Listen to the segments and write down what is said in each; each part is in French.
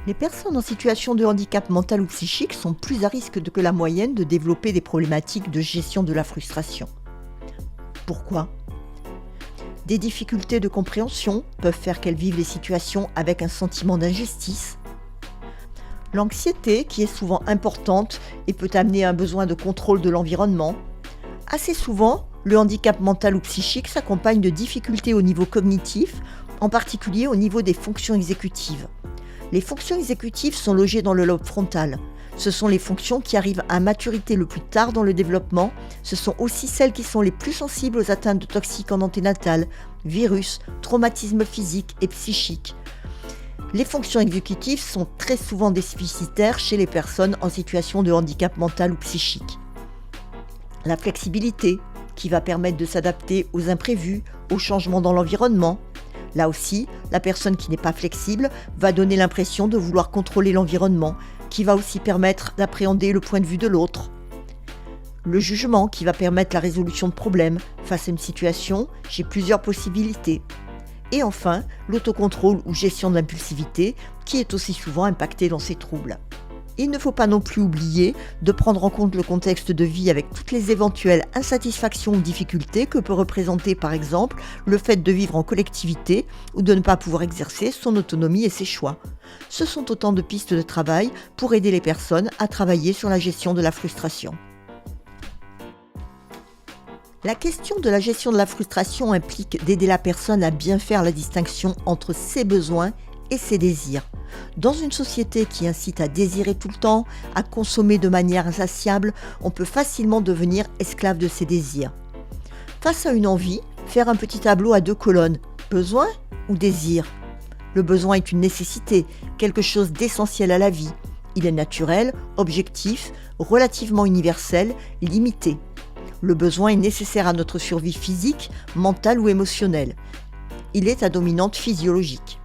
Les personnes en situation de handicap mental ou psychique sont plus à risque que la moyenne de développer des problématiques de gestion de la frustration. Pourquoi ? Des difficultés de compréhension peuvent faire qu'elles vivent les situations avec un sentiment d'injustice. L'anxiété, qui est souvent importante et peut amener un besoin de contrôle de l'environnement. Assez souvent, le handicap mental ou psychique s'accompagne de difficultés au niveau cognitif, en particulier au niveau des fonctions exécutives. Les fonctions exécutives sont logées dans le lobe frontal. Ce sont les fonctions qui arrivent à maturité le plus tard dans le développement. Ce sont aussi celles qui sont les plus sensibles aux atteintes de toxiques en anténatal, virus, traumatismes physiques et psychiques. Les fonctions exécutives sont très souvent déficitaires chez les personnes en situation de handicap mental ou psychique. La flexibilité, qui va permettre de s'adapter aux imprévus, aux changements dans l'environnement. Là aussi, la personne qui n'est pas flexible va donner l'impression de vouloir contrôler l'environnement, qui va aussi permettre d'appréhender le point de vue de l'autre. Le jugement, qui va permettre la résolution de problèmes. Face à une situation, j'ai plusieurs possibilités. Et enfin, l'autocontrôle ou gestion de l'impulsivité, qui est aussi souvent impactée dans ces troubles. Il ne faut pas non plus oublier de prendre en compte le contexte de vie avec toutes les éventuelles insatisfactions ou difficultés que peut représenter par exemple le fait de vivre en collectivité ou de ne pas pouvoir exercer son autonomie et ses choix. Ce sont autant de pistes de travail pour aider les personnes à travailler sur la gestion de la frustration. La question de la gestion de la frustration implique d'aider la personne à bien faire la distinction entre ses besoins et ses désirs. Dans une société qui incite à désirer tout le temps, à consommer de manière insatiable, on peut facilement devenir esclave de ses désirs. Face à une envie, faire un petit tableau à 2 colonnes, besoin ou désir ? Le besoin est une nécessité, quelque chose d'essentiel à la vie. Il est naturel, objectif, relativement universel, limité. Le besoin est nécessaire à notre survie physique, mentale ou émotionnelle. Il est à dominante physiologique.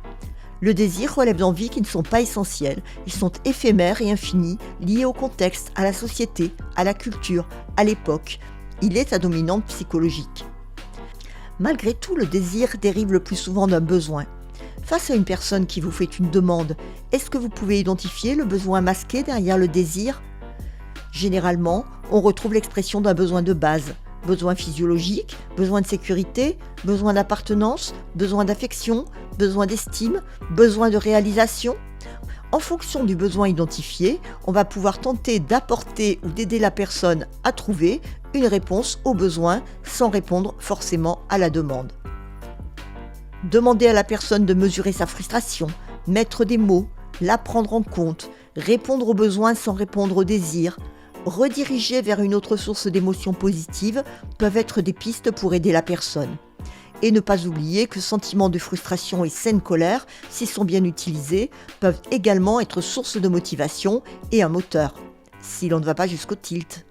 Le désir relève d'envies qui ne sont pas essentielles, ils sont éphémères et infinis, liés au contexte, à la société, à la culture, à l'époque. Il est à dominante psychologique. Malgré tout, le désir dérive le plus souvent d'un besoin. Face à une personne qui vous fait une demande, est-ce que vous pouvez identifier le besoin masqué derrière le désir ? Généralement, on retrouve l'expression d'un besoin de base. Besoin physiologique, besoin de sécurité, besoin d'appartenance, besoin d'affection, besoin d'estime, besoin de réalisation. En fonction du besoin identifié, on va pouvoir tenter d'apporter ou d'aider la personne à trouver une réponse au besoin sans répondre forcément à la demande. Demander à la personne de mesurer sa frustration, mettre des mots, la prendre en compte, répondre aux besoins sans répondre aux désirs, rediriger vers une autre source d'émotions positives peuvent être des pistes pour aider la personne. Et ne pas oublier que sentiments de frustration et saine colère, s'ils sont bien utilisés, peuvent également être source de motivation et un moteur, si l'on ne va pas jusqu'au tilt.